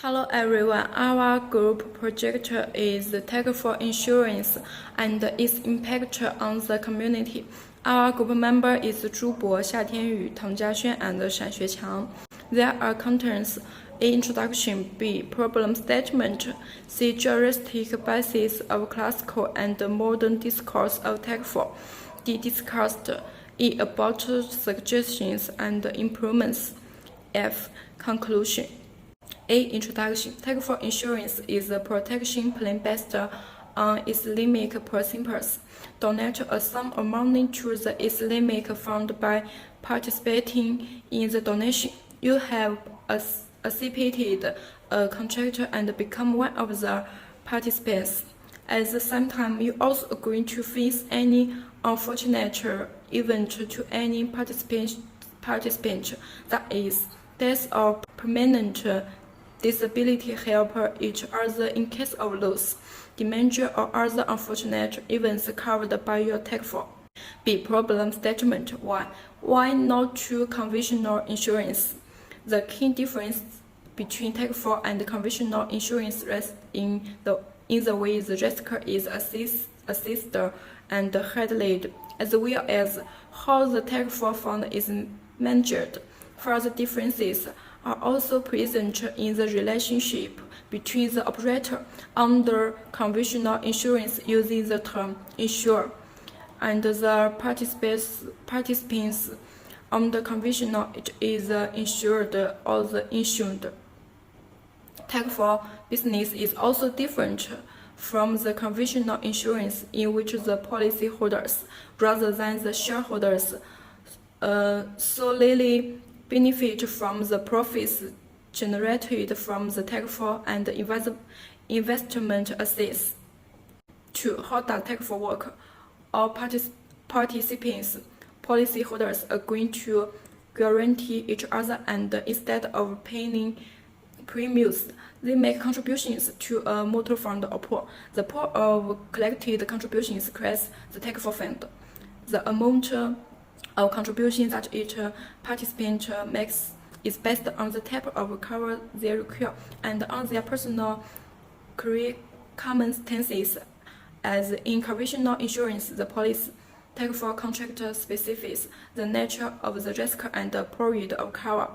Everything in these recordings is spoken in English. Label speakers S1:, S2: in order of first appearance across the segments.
S1: Hello everyone, our group project is Tech for Insurance and its impact on the community. Our group member is Zhu Bo, Xia Tianyu, Tang Jiaxuan, and Shan Xueqiang. There are contents: A. Introduction. B. Problem statement. C. Juristic basis of classical and modern discourse of Tech for. D. Discussed. E. About suggestions and improvements. F. Conclusion. A. Introduction. Tech for Insurance is a protection plan based on Islamic principles. Donate a sum of money to the Islamic fund by participating in the donation. You have accepted a contract and become one of the participants. At the same time, you also agree to face any unfortunate event to any participant, that is, death or permanent disability. Help each other in case of loss, damage, or other unfortunate events covered by your Tech for. B. Problem statement. 1. Why not to conventional insurance? The key difference between Tech for and conventional insurance rests in the way the risk is assessed and handled, as well as how the Tech for fund is managed. Further differences are also present in the relationship between the operator under conventional insurance using the term insurer and the participants under conventional, it is the insured or the insured. Tech for business is also different from the conventional insurance, in which the policyholders, rather than the shareholders, solely benefit from the profits generated from the Tech for and investment assets. 2. How does Tech for work? All participants, policyholders, agree to guarantee each other, and instead of paying premiums, they make contributions to a mutual fund or pool. The pool of collected contributions creates the Tech for fund. The amount of contributions that each participant makes is based on the type of cover they require and on their personal circumstances. As in conventional insurance, the policy Tech for contract specifies the nature of the risk and the period of cover.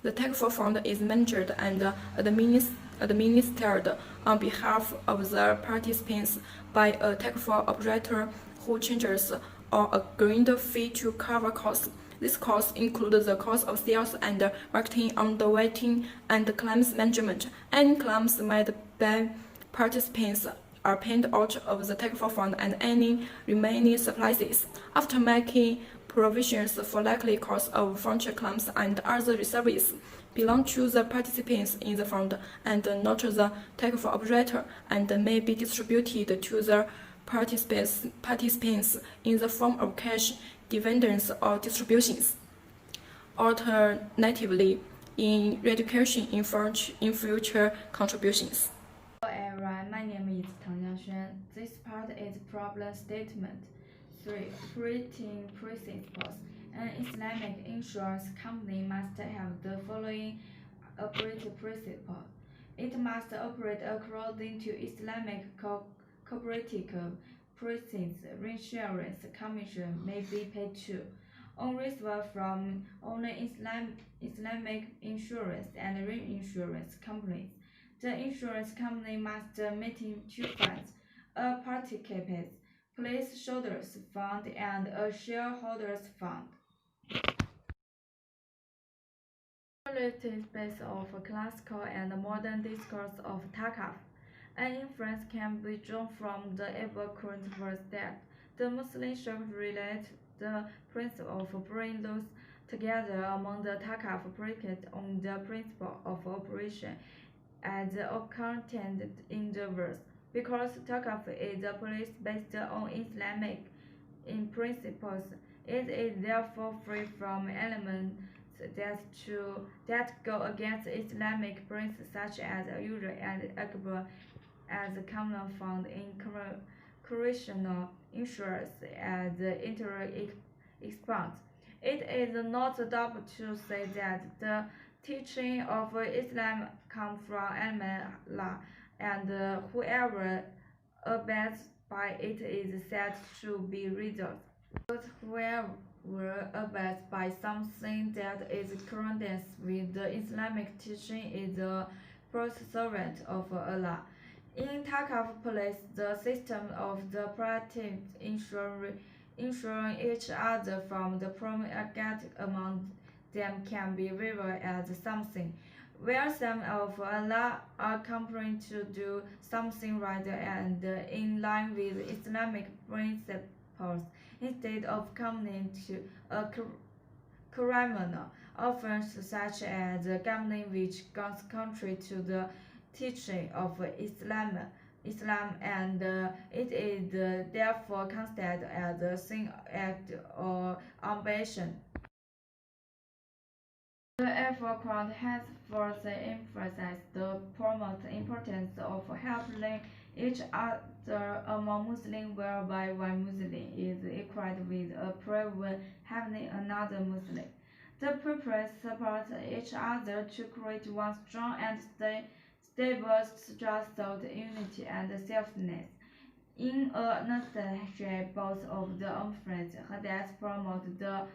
S1: The Tech for fund is managed and administered on behalf of the participants by a Tech for operator who charges or agreed fee to cover costs. These costs include the cost of sales and marketing, underwriting, and claims management. Any claims made by participants are paid out of the Tech for fund, and any remaining surpluses, after making provisions for likely costs of future claims and other services, belong to the participants in the fund and not the Tech for operator, and may be distributed to the participants in the form of cash, dividends, or distributions. Alternatively, in reduction in future contributions.
S2: Hello everyone, my name is Tang Jiaxuan. This part is problem statement. 3. Operating principles. An Islamic insurance company must have the following operating principles. It must operate according to Islamic cooperative principles. Reinsurance commission may be paid to on receiver from only Islamic insurance and reinsurance companies. The insurance company must maintain two funds: a participants placeholders fund and a shareholders fund. Relative base of classical and modern discourse of Takaf. An inference can be drawn from the above current verse that the Muslim should relate the principle of bringing those together among the Takaf predicate on the principle of operation as contained in the verse. Because Takaf is a police based on Islamic in principles, it is therefore free from elements that go against Islamic principles, such as usury and akbar, as common found in correctional insurance as Inter expands. It is not doubt to say that the teaching of Islam come from Allah, and whoever abides by it is said to be righteous. But whoever abides by something that is accordance with the Islamic teaching is a servant of Allah. In Takaf Place, the system of the parties ensuring each other from the promulgate among them can be regarded as something where some of Allah are compelled to do something right and in line with Islamic principles instead of coming to a criminal offense such as gambling, which goes contrary to the teaching of Islam, and it is therefore considered as a sin act or ambition. The effort has further emphasized the paramount importance of helping each other among Muslims, whereby one Muslim is equipped with a prayer when helping another Muslim. The purpose supports each other to create one strong and stable social unity and selfness. In a nutshell, both of the offerings that promote the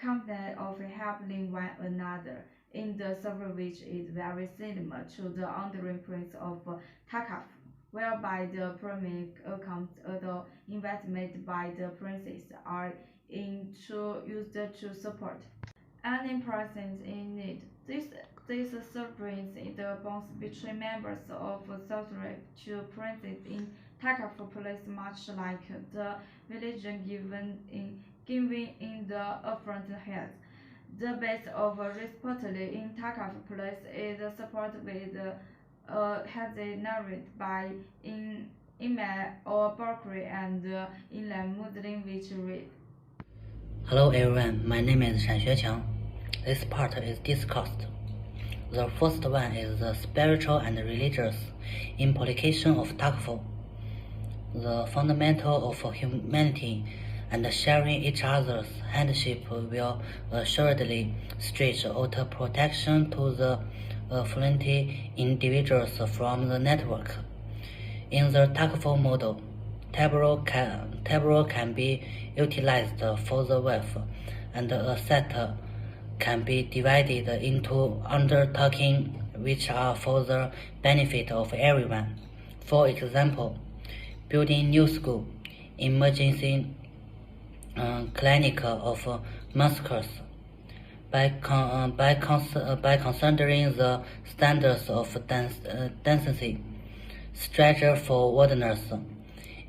S2: concept of helping one another in the service, which is very similar to the underlying principle of Takaf, whereby the primary accounts or investment by the princes are used to support any person in need. This celebrates the bonds between members of society to princes in Takaf Place, much like the religion given in the upfront head. The base of respectively in Takaf Place is supported with has narrated by Imam or Bakri and Imam Muslim, which read.
S3: Hello everyone, my name is Shan Xueqiang. This part is discussed. The first one is the spiritual and religious implication of Takfur. The fundamental of humanity and sharing each other's handship will assuredly stretch out protection to the affluent individuals from the network. In the Takfur model, tableau can be utilized for the wealth, and the asset can be divided into undertakings which are for the benefit of everyone. For example, building new school, emergency clinic of massacres. By considering the standards of decency, structure for wardens,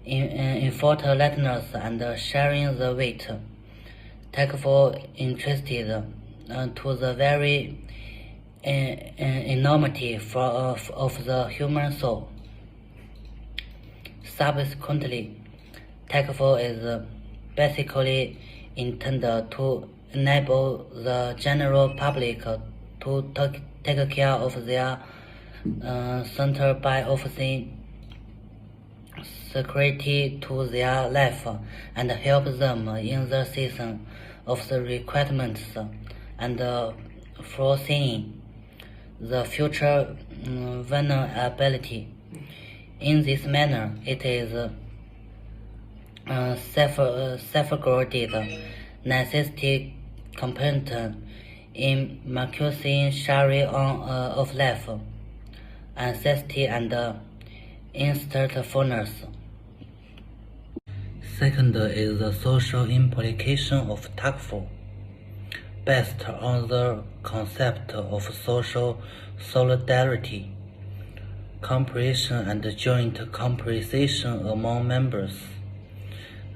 S3: effort lighteners, and sharing the weight, Takfur interested to the very enormity of the human soul. Subsequently, Takfur is basically intended to enable the general public to take care of their center by offering security to their life and help them in the season of the requirements and foreseeing the future vulnerability. In this manner, it is safeguarded necessity component in maximizing sharing of life, ancestry, and insightfulness. Second is the social implication of Takfur, based on the concept of social solidarity, cooperation, and joint compensation among members.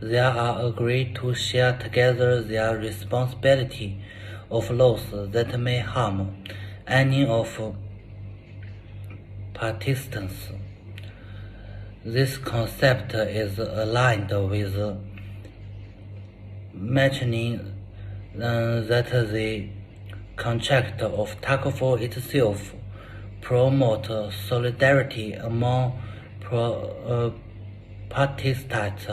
S3: They are agreed to share together their responsibility of loss that may harm any of participants. This concept is aligned with mentioning that the contract of Takfur itself promotes solidarity among participants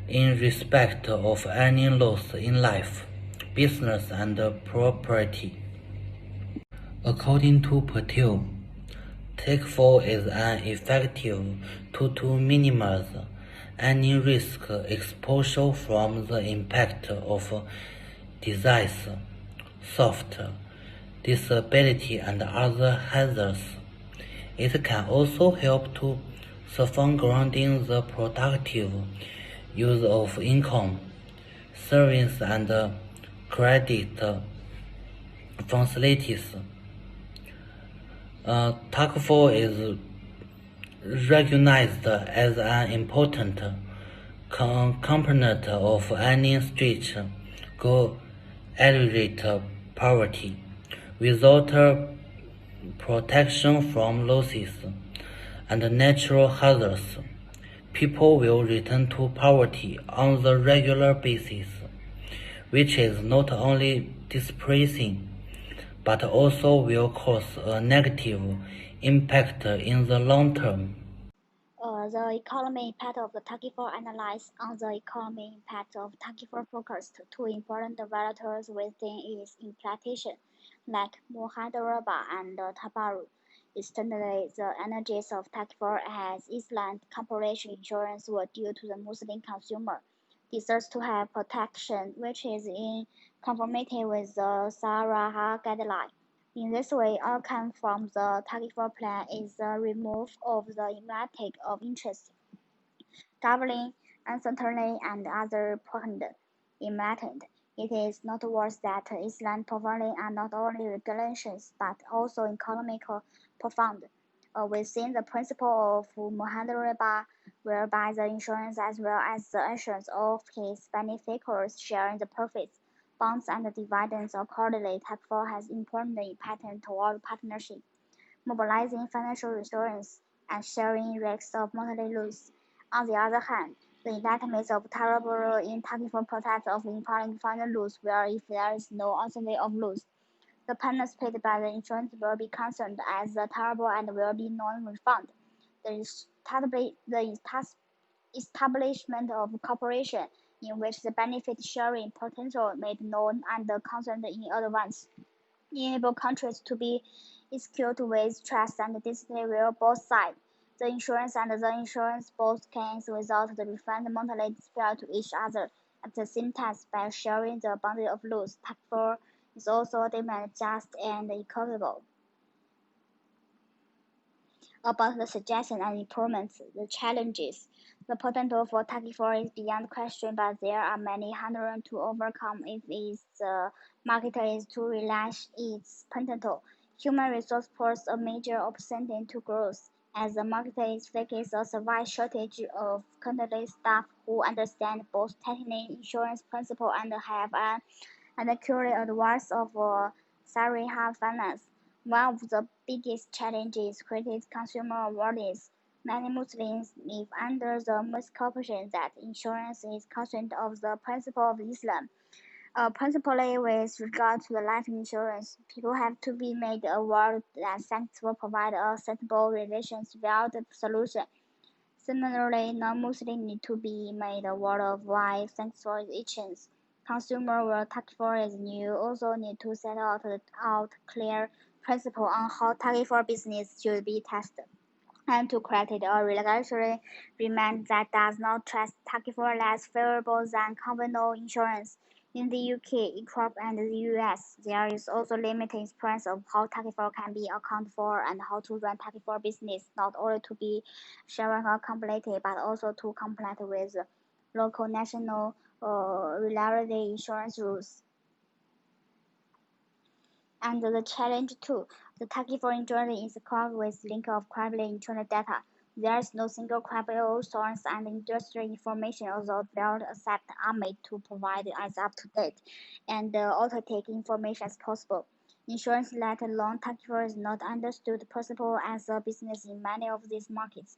S3: in respect of any loss in life, business, and property. According to Patel, Take4 is an effective tool to minimize any risk exposure from the impact of disease, soft disability, and other hazards. It can also help to safeguarding the productive use of income, savings, and credit facilities. Take4 is recognized as an important component of any stretch goal alleviate poverty. Without protection from losses and natural hazards, people will return to poverty on the regular basis, which is not only depressing but also will cause a negative impact in the long term.
S4: The economic impact of the Taki-4 analysis on the economic impact of Taki-4 focused two important variables within its implementation, like Mohammedarabad and Tabaru. Externally, the energies of Taki-4 as Islam corporation insurance were due to the Muslim consumer deserves to have protection, which is in conformity with the Sahara guideline. In this way, outcome from the Taki-4 plan is the removal of the emblematic of interest, doubling, uncertainty, and other potent emblematic. It is noteworthy that Islam profiling are not only regulations but also economical profound. Within the principle of Muhammad whereby the insurance as well as the actions of his beneficiaries sharing the profits, bonds, and dividends accordingly. Type 4 has importantly patterned toward partnership, mobilizing financial resources and sharing risks of monetary loss. On the other hand, the indictments of terrible in Taki-4 protect of implying final loss where if there is no alternative of loss, the penalties paid by the insurance will be concerned as terrible and will be non-refundable. The establishment of cooperation in which the benefit sharing potential made known and concerned in advance enable countries to be executed with trust and discipline will both sides. The insurance and the insurance both gains without the refund monthly disappear to each other at the same time by sharing the boundary of loss. Type 4 is also demand just and equitable. About the suggestions and improvements, the challenges. The potential for Taki-4 is beyond question, but there are many hurdles to overcome if its market is to realize its potential. Human resource poses a major obstacle to growth, as the market is faces a severe shortage of competent staff who understand both technical insurance principles and have an accurate advice of salary finance. One of the biggest challenges is created consumer awareness. Many Muslims live under the misconception that insurance is concerned of the principle of Islam. Principally with regard to the life insurance, people have to be made aware that sancts will provide a sensible relations without the solution. Similarly, non-Muslims need to be made aware of why sancts for actions. Consumer will Taki-4 is new also need to set out clear principle on how Taki-4 business should be tested, and to create a regulatory regime that does not treat Taki-4 less favorable than conventional insurance. In the UK, Europe, and the US, there is also limited experience of how Taki-4 can be accounted for and how to run Taki-4 business, not only to be sharing or completed, but also to comply with local national reliability insurance rules. And the challenge two, the Taki-4 insurance is clogged with link of credible internal data. There is no single credible source and industry information, although build accept are made to provide as up-to-date and authentic information as possible. Insurance, let alone Taki-4, is not understood possible as a business in many of these markets.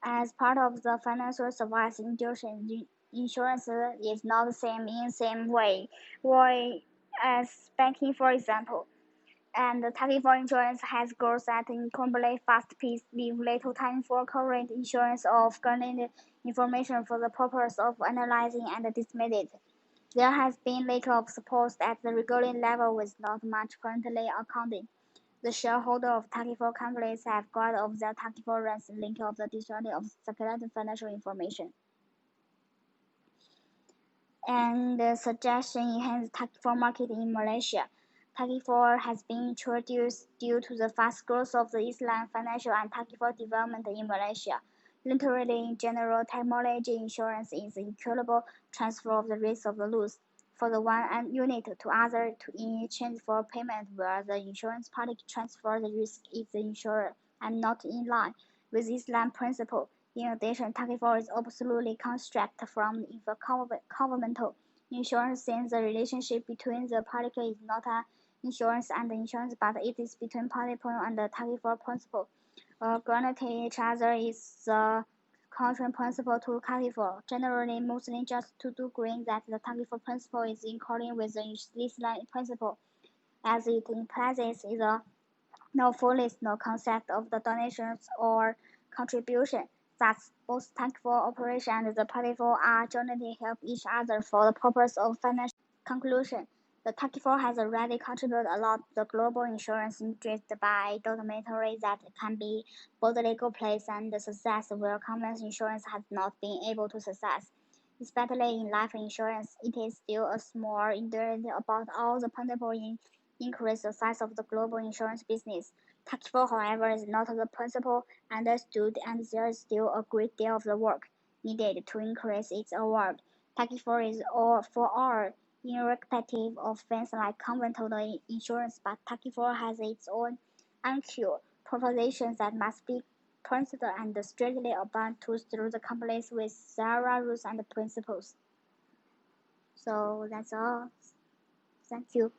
S4: As part of the financial service industry, insurance is not the same in the same way as banking, for example. And the Taki-4 insurance has growth at an incredibly fast pace, leave little time for current insurance of gaining information for the purpose of analyzing and disseminating it. There has been lack of support at the regulatory level with not much currently accounting. The shareholders of 34 companies have got of their 34 runs link of the dictionary of secret financial information. And the suggestion enhanced 34 market in Malaysia. 34 has been introduced due to the fast growth of the Islam financial and 34 development in Malaysia. Literally, in general, technology insurance is the equitable transfer of the risk of the loss for the one unit to other in exchange for payment, where the insurance party transfers the risk is the insurer and not in line with Islam principle. In addition, 34 is absolutely constructed from governmental insurance, since the relationship between the parties is not an insurance and insurance, but it is between party and the 34 principle. Guaranteeing each other is the contrary principle to 34. Generally, Muslims just to do agree that the 34 principle is in accordance with the Islamic principle, as it implies is a no fullness, no concept of the donations or contribution. Thus, both 34 operation and the 34 are jointly help each other for the purpose of financial conclusion. The 34 has already contributed a lot to the global insurance industry by documentary that can be both legal place and success where conventional insurance has not been able to success. Especially in life insurance, it is still a small industry about all the potential increase the size of the global insurance business. 34, however, is not the principle understood, and there is still a great deal of the work needed to increase its award. 34 is all for all, irrespective of things like conventional insurance, but 34 has its own unclear propositions that must be considered and strictly bound to through the companies with several rules and principles. So that's all. Thank you.